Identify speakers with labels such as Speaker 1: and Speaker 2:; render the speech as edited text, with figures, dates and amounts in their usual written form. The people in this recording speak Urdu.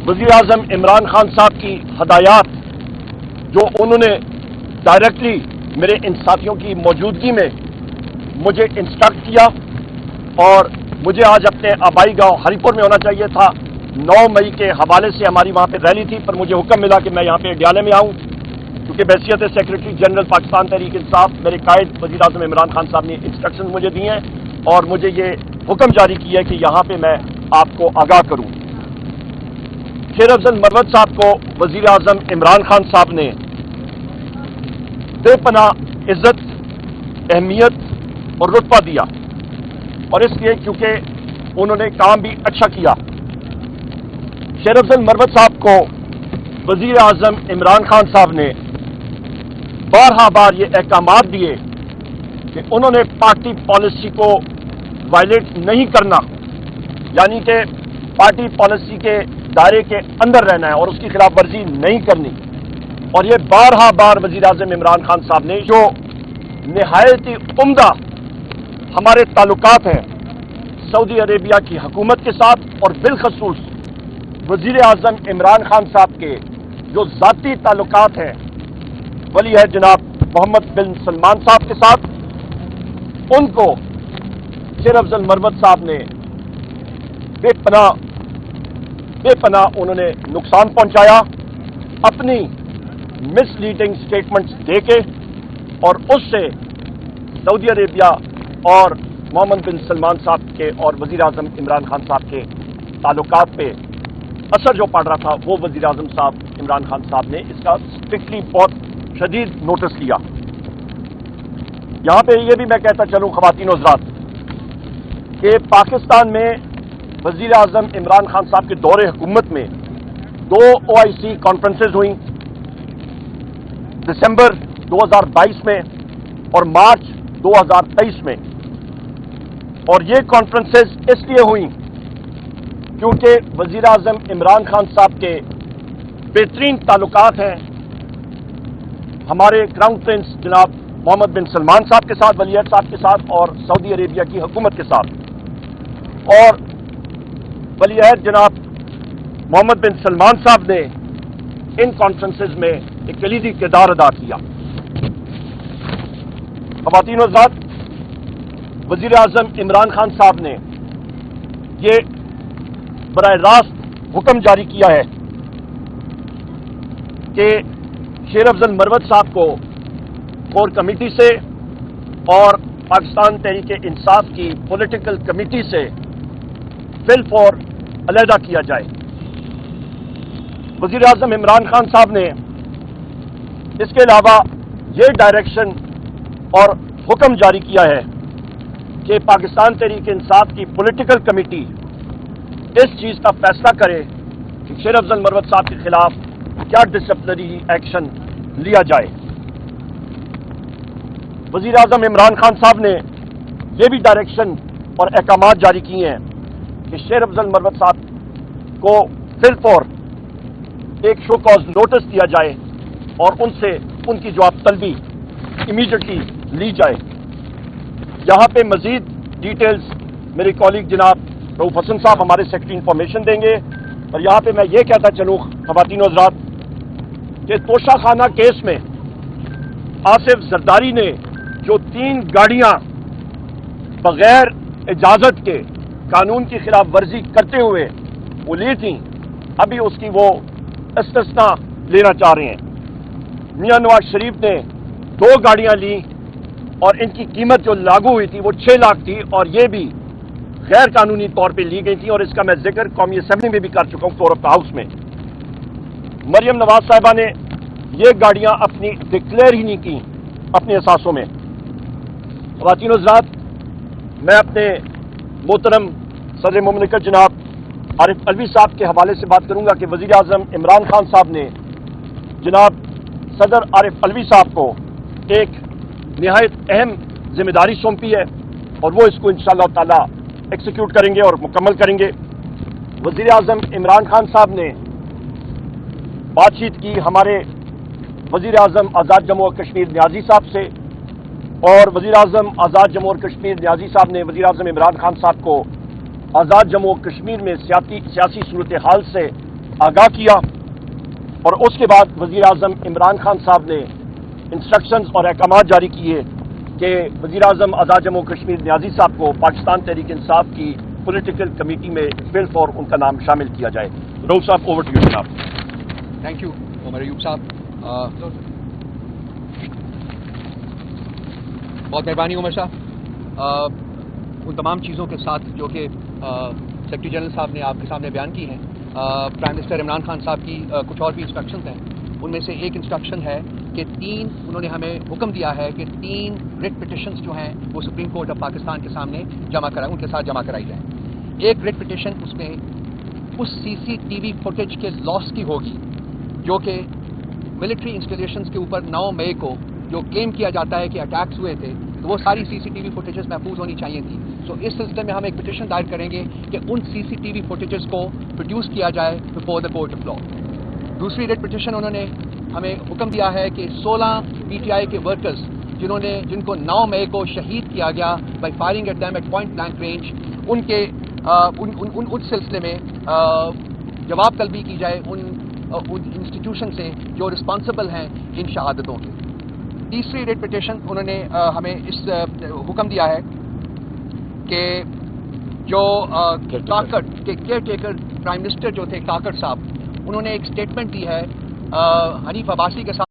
Speaker 1: وزیر اعظم عمران خان صاحب کی ہدایات جو انہوں نے ڈائریکٹلی میرے ان ساتھیوں کی موجودگی میں مجھے انسٹرکٹ کیا، اور مجھے آج اپنے آبائی گاؤں ہری پور میں ہونا چاہیے تھا، 9 مئی کے حوالے سے ہماری وہاں پہ ریلی تھی، پر مجھے حکم ملا کہ میں یہاں پہ اڈیالے میں آؤں، کیونکہ بحیثیت سیکرٹری جنرل پاکستان تحریک انصاف میرے قائد وزیر اعظم عمران خان صاحب نے انسٹرکشن مجھے دی ہیں، اور مجھے یہ حکم جاری کیا ہے کہ یہاں پہ میں آپ کو آگاہ کروں۔ شیر افضل مروت صاحب کو وزیر اعظم عمران خان صاحب نے بے پناہ عزت، اہمیت اور رتبہ دیا، اور اس لیے کیونکہ انہوں نے کام بھی اچھا کیا۔ شیر افضل مروت صاحب کو وزیر اعظم عمران خان صاحب نے بارہا بار یہ احکامات دیے کہ انہوں نے پارٹی پالیسی کو وائلیٹ نہیں کرنا، یعنی کہ پارٹی پالیسی کے دائرے کے اندر رہنا ہے اور اس کی خلاف ورزی نہیں کرنی، اور یہ بارہا بار وزیر اعظم عمران خان صاحب نے جو نہایت ہی عمدہ ہمارے تعلقات ہیں سعودی عربیہ کی حکومت کے ساتھ، اور بالخصوص وزیر اعظم عمران خان صاحب کے جو ذاتی تعلقات ہیں ولی عہد جناب محمد بن سلمان صاحب کے ساتھ، ان کو شیر افضل مروت صاحب نے بے پناہ انہوں نے نقصان پہنچایا اپنی مس لیڈنگ سٹیٹمنٹس دے کے، اور اس سے سعودی عربیہ اور محمد بن سلمان صاحب کے اور وزیر اعظم عمران خان صاحب کے تعلقات پہ اثر جو پڑ رہا تھا، وہ وزیر اعظم صاحب عمران خان صاحب نے اس کا اسٹرکٹلی بہت شدید نوٹس لیا۔ یہاں پہ یہ بھی میں کہتا چلوں خواتین و حضرات کہ پاکستان میں وزیر اعظم عمران خان صاحب کے دور حکومت میں 2 OIC کانفرنسز ہوئیں، دسمبر 2022 میں اور مارچ 2023 میں، اور یہ کانفرنسز اس لیے ہوئیں کیونکہ وزیر اعظم عمران خان صاحب کے بہترین تعلقات ہیں ہمارے کراؤن پرنس جناب محمد بن سلمان صاحب کے ساتھ، ولی عہد صاحب کے ساتھ، اور سعودی عربیہ کی حکومت کے ساتھ، اور ولی عہد جناب محمد بن سلمان صاحب نے ان کانفرنسز میں ایک کلیدی کردار ادا کیا۔ خواتین و حضرات، وزیر اعظم عمران خان صاحب نے یہ براہ راست حکم جاری کیا ہے کہ شیر افضل مروت صاحب کو کور کمیٹی سے اور پاکستان تحریک انصاف کی پولیٹیکل کمیٹی سے فی الفور علیحدہ کیا جائے۔ وزیر اعظم عمران خان صاحب نے اس کے علاوہ یہ ڈائریکشن اور حکم جاری کیا ہے کہ پاکستان تحریک انصاف کی پولیٹیکل کمیٹی اس چیز کا فیصلہ کرے کہ شیر افضل مروت صاحب کے خلاف کیا ڈسپلنری ایکشن لیا جائے۔ وزیر اعظم عمران خان صاحب نے یہ بھی ڈائریکشن اور احکامات جاری کیے ہیں کہ شیر افضل مروت صاحب کو فی الفور ایک شو کاز نوٹس دیا جائے اور ان سے ان کی جواب طلبی امیڈیٹلی لی جائے۔ یہاں پہ مزید ڈیٹیلز میرے کولیگ جناب رؤوف حسن صاحب ہمارے سیکرٹری انفارمیشن دیں گے، اور یہاں پہ میں یہ کہتا چلوں خواتین و حضرات کہ توشہ خانہ کیس میں آصف زرداری نے جو 3 گاڑیاں بغیر اجازت کے قانون کی خلاف ورزی کرتے ہوئے وہ لی تھیں، ابھی اس کی وہ استثناء لینا چاہ رہے ہیں۔ میاں نواز شریف نے 2 گاڑیاں لیں اور ان کی قیمت جو لاگو ہوئی تھی وہ 6 لاکھ تھی، اور یہ بھی غیر قانونی طور پہ لی گئی تھی، اور اس کا میں ذکر قومی اسمبلی میں بھی کر چکا ہوں، فلور آف دا ہاؤس میں۔ مریم نواز صاحبہ نے یہ گاڑیاں اپنی ڈکلیئر ہی نہیں کی اپنے اثاثوں میں۔ خواتین و حضرات، میں اپنے محترم صدر مملکت جناب عارف علوی صاحب کے حوالے سے بات کروں گا کہ وزیر اعظم عمران خان صاحب نے جناب صدر عارف علوی صاحب کو ایک نہایت اہم ذمہ داری سونپی ہے، اور وہ اس کو انشاءاللہ تعالی ایکسیکیوٹ کریں گے اور مکمل کریں گے۔ وزیر اعظم عمران خان صاحب نے بات چیت کی ہمارے وزیر اعظم آزاد جموں و کشمیر نیازی صاحب سے، اور وزیر اعظم آزاد جموں و کشمیر نیازی صاحب نے وزیر اعظم عمران خان صاحب کو آزاد جموں و کشمیر میں سیاسی صورتحال سے آگاہ کیا اور اس کے بعد وزیر اعظم عمران خان صاحب نے انسٹرکشنز اور احکامات جاری کیے کہ وزیر اعظم آزاد جموں کشمیر نیازی صاحب کو پاکستان تحریک انصاف کی پولیٹیکل کمیٹی میں بل فور ان کا نام شامل کیا جائے. رؤف صاحب اوور ٹو یو جناب.
Speaker 2: تھینک یو عمر ایوب صاحب. بہت مہربانی عمر صاحب. ان تمام چیزوں کے ساتھ جو کہ سیکرٹری جنرل صاحب نے آپ کے سامنے بیان کی ہیں, پرائم منسٹر عمران خان صاحب کی کچھ اور بھی انسٹرکشنز ہیں. ان میں سے ایک انسٹرکشن ہے کہ انہوں نے ہمیں حکم دیا ہے کہ 3 ریٹ پٹیشنز جو ہیں وہ سپریم کورٹ آف پاکستان کے سامنے ان کے ساتھ جمع کرائی جائیں. ایک ریٹ پٹیشن اس میں اس CCTV فوٹیج کے لاس کی ہوگی جو کہ ملٹری انسٹالیشنز کے اوپر 9 مئی کو جو کلیم کیا جاتا ہے کہ اٹیکس ہوئے تھے, تو وہ ساری CCTV فوٹیجز محفوظ ہونی چاہیے تھی. سو اس سلسلے میں ہم ایک پٹیشن دائر کریں گے کہ ان CCTV فوٹیجز کو پروڈیوس کیا جائے before the court of law. دوسری ریٹ پٹیشن انہوں نے ہمیں حکم دیا ہے کہ 16 PTI کے ورکرز جن کو 9 مئی کو شہید کیا گیا by firing at them at point blank range, ان کے اس سلسلے میں جواب طلبی کی جائے ان انسٹیٹیوشن سے جو رسپانسبل ہیں ان شہادتوں کے. تیسری ریٹ پٹیشن انہوں نے ہمیں اس حکم دیا ہے کہ جو کاکڑ کے کیئر ٹیکر پرائم منسٹر جو تھے کاکڑ صاحب, انہوں نے ایک اسٹیٹمنٹ دی ہے حنیف عباسی کے ساتھ